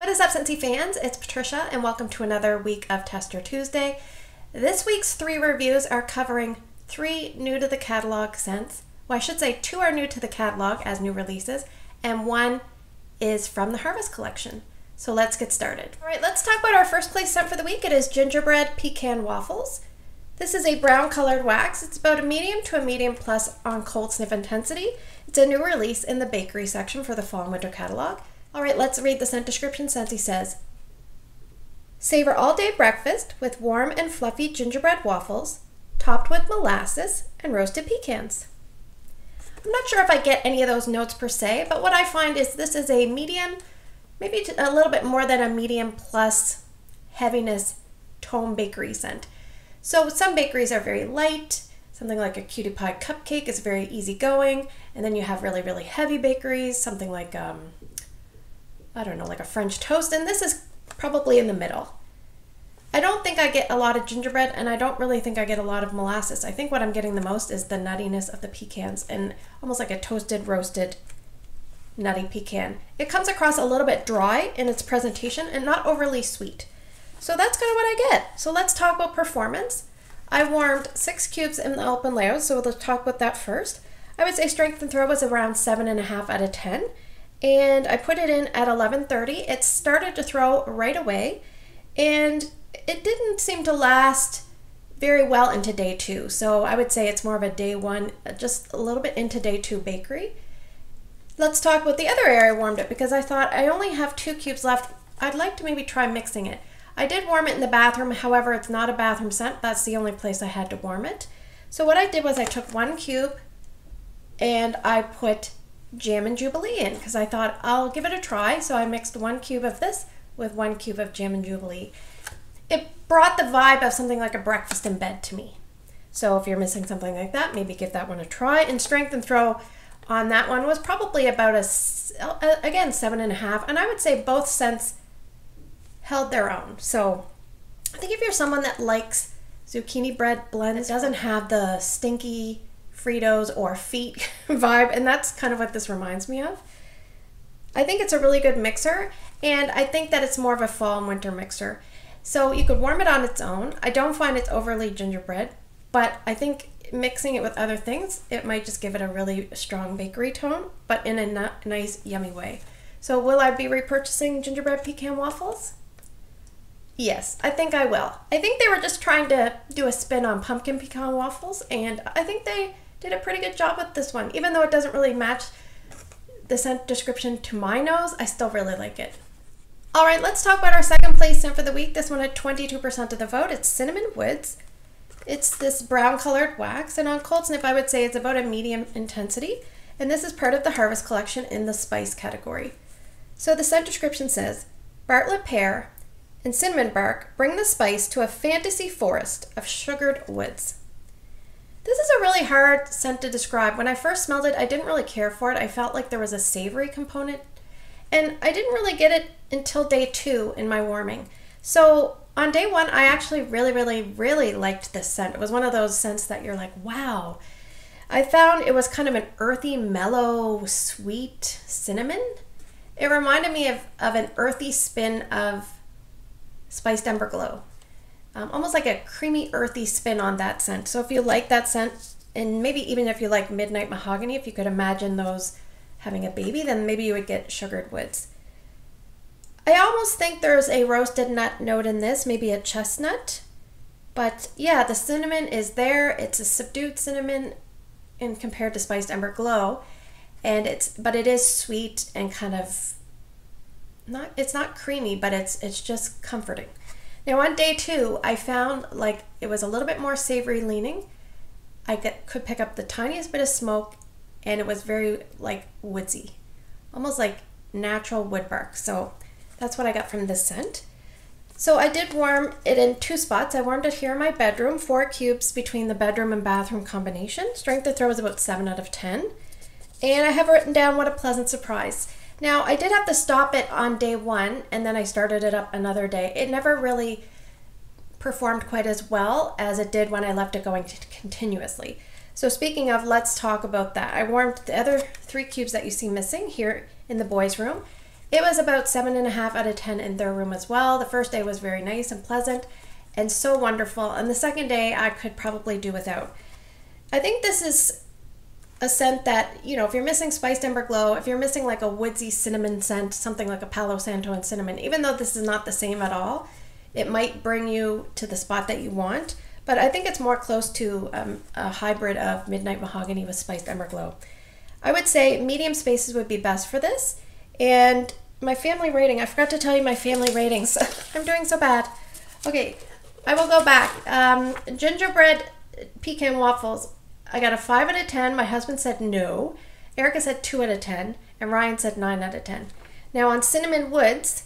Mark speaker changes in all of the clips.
Speaker 1: What is up, Scentsy fans? It's Patricia, and welcome to another week of Tester Tuesday. This week's 3 reviews are covering 3 new to the catalog scents. Well, I should say 2 are new to the catalog as new releases, and 1 is from the Harvest collection. So let's get started. All right, let's talk about our first place scent for the week. It is Gingerbread Pecan Waffles. This is a brown colored wax. It's about a medium to a medium plus on cold sniff intensity. It's a new release in the bakery section for the fall and winter catalog. All right, let's read the scent description. Scentsy says, savor all-day breakfast with warm and fluffy gingerbread waffles, topped with molasses and roasted pecans. I'm not sure if I get any of those notes per se, but what I find is this is a medium, maybe a little bit more than a medium plus heaviness tone bakery scent. So some bakeries are very light. Something like a cutie pie cupcake is very easygoing, and then you have really, really heavy bakeries, something like I don't know, like a French toast, and this is probably in the middle. I don't think I get a lot of gingerbread, and I don't really think I get a lot of molasses. I think what I'm getting the most is the nuttiness of the pecans, and almost like a toasted, roasted, nutty pecan. It comes across a little bit dry in its presentation and not overly sweet. So that's kind of what I get. So let's talk about performance. I warmed 6 cubes in the open layout, so let's talk about that first. I would say strength and throw was around 7.5 out of 10. And I put it in at 11:30. It started to throw right away, and it didn't seem to last very well into day 2. So I would say it's more of a day 1, just a little bit into day 2 bakery. Let's talk about the other area I warmed it, because I thought I only have 2 cubes left. I'd like to maybe try mixing it. I did warm it in the bathroom, however, it's not a bathroom scent. That's the only place I had to warm it. So what I did was I took 1 cube and I put Jam and Jubilee in, because I thought I'll give it a try. So I mixed 1 cube of this with 1 cube of Jam and Jubilee. It brought the vibe of something like a breakfast in bed to me. So if you're missing something like that, maybe give that one a try. And strength and throw on that one was probably about again 7.5, and I would say both scents held their own. So I think if you're someone that likes zucchini bread blends, it doesn't have the stinky Fritos or feet vibe, and that's kind of what this reminds me of. I think it's a really good mixer, and I think that it's more of a fall and winter mixer. So you could warm it on its own. I don't find it's overly gingerbread, but I think mixing it with other things, it might just give it a really strong bakery tone, but in a nice, yummy way. So will I be repurchasing gingerbread pecan waffles? Yes, I think I will. I think they were just trying to do a spin on pumpkin pecan waffles, and I think they did a pretty good job with this one. Even though it doesn't really match the scent description to my nose, I still really like it. All right, let's talk about our second place scent for the week. This one had 22% of the vote. It's Cinnamon Woods. It's this brown colored wax, and on cold sniff I would say it's about a medium intensity, and this is part of the Harvest collection in the spice category. So the scent description says, Bartlett pear and cinnamon bark bring the spice to a fantasy forest of sugared woods. This is a really hard scent to describe. When I first smelled it, I didn't really care for it. I felt like there was a savory component, and I didn't really get it until day 2 in my warming. So on day 1, I actually really liked this scent. It was one of those scents that you're like, wow. I found it was kind of an earthy, mellow, sweet cinnamon. It reminded me of an earthy spin of Spiced Ember Glow. Almost like a creamy, earthy spin on that scent. So if you like that scent, and maybe even if you like Midnight Mahogany, if you could imagine those having a baby, then maybe you would get Sugared Woods. I almost think there's a roasted nut note in this, maybe a chestnut. But yeah, the cinnamon is there. It's a subdued cinnamon in compared to Spiced Ember Glow. But it is sweet and kind of it's not creamy, but it's just comforting. Now on day 2, I found like it was a little bit more savory leaning. I could pick up the tiniest bit of smoke, and it was very like woodsy, almost like natural wood bark. So that's what I got from this scent. So I did warm it in 2 spots. I warmed it here in my bedroom, 4 cubes between the bedroom and bathroom combination. Strength of throw was about 7 out of 10. And I have written down what a pleasant surprise. Now, I did have to stop it on day 1, and then I started it up another day. It never really performed quite as well as it did when I left it going continuously. So speaking of, let's talk about that. I warmed the other 3 cubes that you see missing here in the boys' room. It was about 7.5 out of 10 in their room as well. The first day was very nice and pleasant and so wonderful. And the second day I could probably do without. I think this is a scent that, you know, if you're missing spiced amber glow, if you're missing like a woodsy cinnamon scent, something like a Palo Santo and cinnamon, even though this is not the same at all, it might bring you to the spot that you want. But I think it's more close to a hybrid of Midnight Mahogany with spiced amber glow. I would say medium spaces would be best for this. And my family rating, I forgot to tell you my family ratings. I'm doing so bad. Okay, I will go back. Gingerbread Pecan Waffles, I got a 5 out of 10. My husband said no. Erica said 2 out of 10. And Ryan said 9 out of 10. Now on Cinnamon Woods,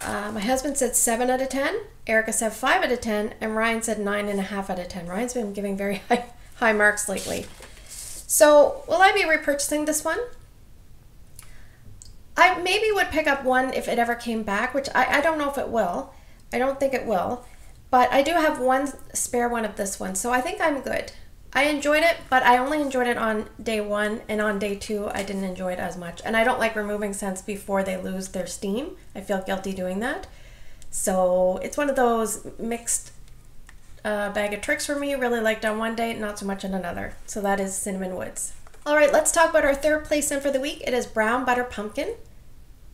Speaker 1: my husband said 7 out of 10. Erica said 5 out of 10. And Ryan said 9.5 out of 10. Ryan's been giving very high marks lately. So will I be repurchasing this one? I maybe would pick up one if it ever came back, which I don't know if it will. I don't think it will. But I do have one spare one of this one, so I think I'm good. I enjoyed it, but I only enjoyed it on day 1, and on day 2 I didn't enjoy it as much. And I don't like removing scents before they lose their steam. I feel guilty doing that. So it's one of those mixed bag of tricks for me. Really liked on one day, not so much on another. So that is Cinnamon Woods. All right, let's talk about our third place scent for the week. It is Brown Butter Pumpkin.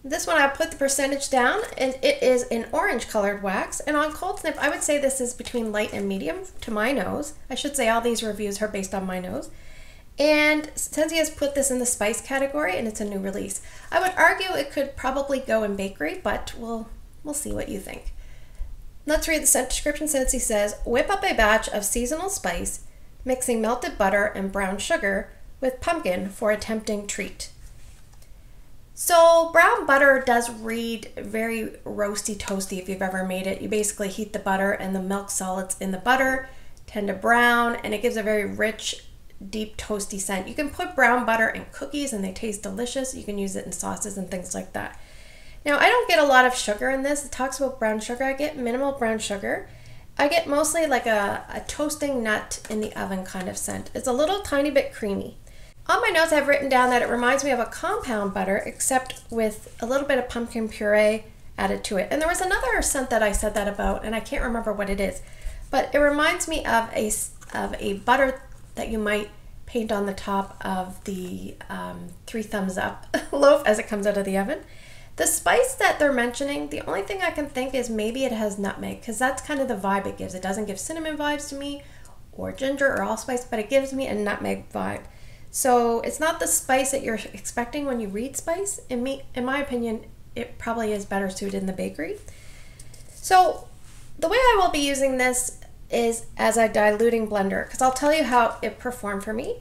Speaker 1: This one I put the percentage down, and it is an orange colored wax. And on cold snip, I would say this is between light and medium to my nose. I should say all these reviews are based on my nose. And Scentsy has put this in the spice category, and it's a new release. I would argue it could probably go in bakery, but we'll see what you think. Let's read the scent description. Scentsy says, whip up a batch of seasonal spice, mixing melted butter and brown sugar with pumpkin for a tempting treat. So brown butter does read very roasty toasty if you've ever made it. You basically heat the butter and the milk solids in the butter tend to brown, and it gives a very rich, deep toasty scent. You can put brown butter in cookies and they taste delicious. You can use it in sauces and things like that. Now I don't get a lot of sugar in this. It talks about brown sugar. I get minimal brown sugar. I get mostly like a toasting nut in the oven kind of scent. It's a little tiny bit creamy. On my notes, I've written down that it reminds me of a compound butter, except with a little bit of pumpkin puree added to it. And there was another scent that I said that about, and I can't remember what it is. But it reminds me of a butter that you might paint on the top of the 3 thumbs up loaf as it comes out of the oven. The spice that they're mentioning, the only thing I can think is maybe it has nutmeg, because that's kind of the vibe it gives. It doesn't give cinnamon vibes to me, or ginger, or allspice, but it gives me a nutmeg vibe. So it's not the spice that you're expecting when you read spice. In my opinion, it probably is better suited in the bakery. So the way I will be using this is as a diluting blender, because I'll tell you how it performed for me.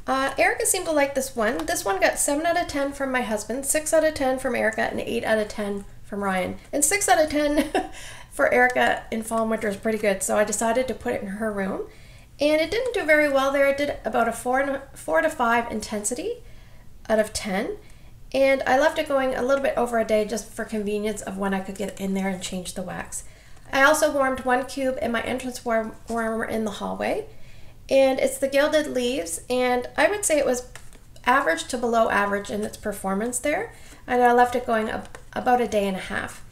Speaker 1: Erica seemed to like this one. This one got 7 out of 10 from my husband, 6 out of 10 from Erica, and 8 out of 10 from Ryan. And 6 out of 10 for Erica in fall and winter is pretty good, so I decided to put it in her room. And it didn't do very well there. It did about a 4 to 5 intensity out of 10. And I left it going a little bit over a day just for convenience of when I could get in there and change the wax. I also warmed 1 cube in my entrance warmer in the hallway. And it's the Gilded Leaves. And I would say it was average to below average in its performance there. And I left it going about a day and a half.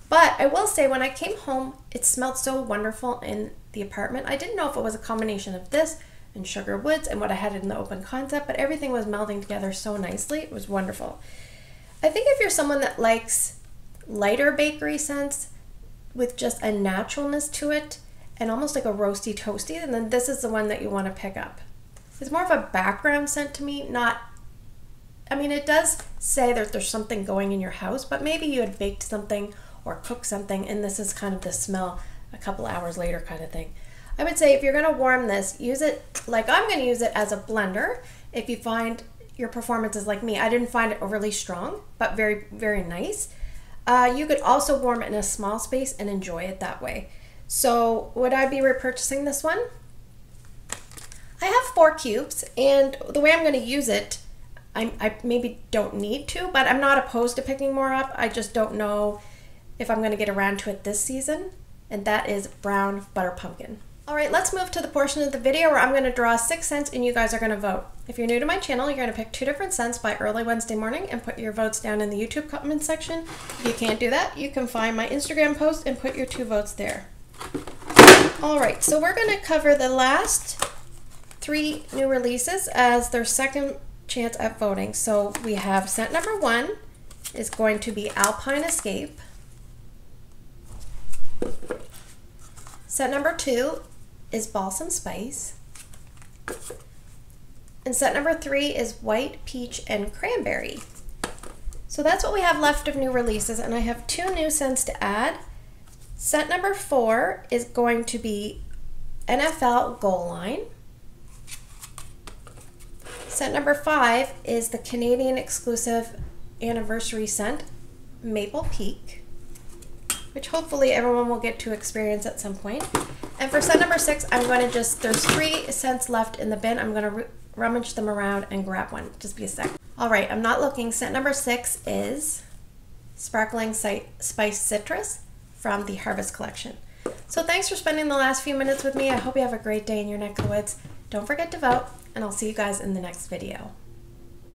Speaker 1: But I will say when I came home, it smelled so wonderful in the apartment. I didn't know if it was a combination of this and Sugar Woods and what I had in the open concept, but everything was melding together so nicely. It was wonderful. I think if you're someone that likes lighter bakery scents with just a naturalness to it and almost like a roasty toasty, then this is the one that you want to pick up. It's more of a background scent to me, I mean, it does say that there's something going in your house, but maybe you had baked something or cooked something and this is kind of the smell a couple hours later kind of thing. I would say if you're going to warm this, use it like I'm going to use it as a blender. If you find your performance is like me, I didn't find it overly strong, but very, very nice. You could also warm it in a small space and enjoy it that way. So would I be repurchasing this one? I have 4 cubes, and the way I'm going to use it, I maybe don't need to, but I'm not opposed to picking more up. I just don't know if I'm going to get around to it this season, and that is Brown Butter Pumpkin. All right, let's move to the portion of the video where I'm going to draw 6 scents and you guys are going to vote. If you're new to my channel, you're going to pick 2 different scents by early Wednesday morning and put your votes down in the YouTube comment section. If you can't do that, you can find my Instagram post and put your 2 votes there. All right, so we're going to cover the last 3 new releases as their second chance at voting. So we have scent number 1 is going to be Alpine Escape. Scent number 2 is Balsam Spice. And scent number 3 is White Peach and Cranberry. So that's what we have left of new releases, and I have 2 new scents to add. Scent number 4 is going to be NFL Goal Line. Scent number 5 is the Canadian exclusive anniversary scent, Maple Peak, which hopefully everyone will get to experience at some point. And for scent number 6, I'm going to there's 3 scents left in the bin. I'm going to rummage them around and grab one. Just be a sec. All right, I'm not looking. Scent number 6 is Sparkling Spice Citrus from the Harvest Collection. So thanks for spending the last few minutes with me. I hope you have a great day in your neck of the woods. Don't forget to vote, and I'll see you guys in the next video.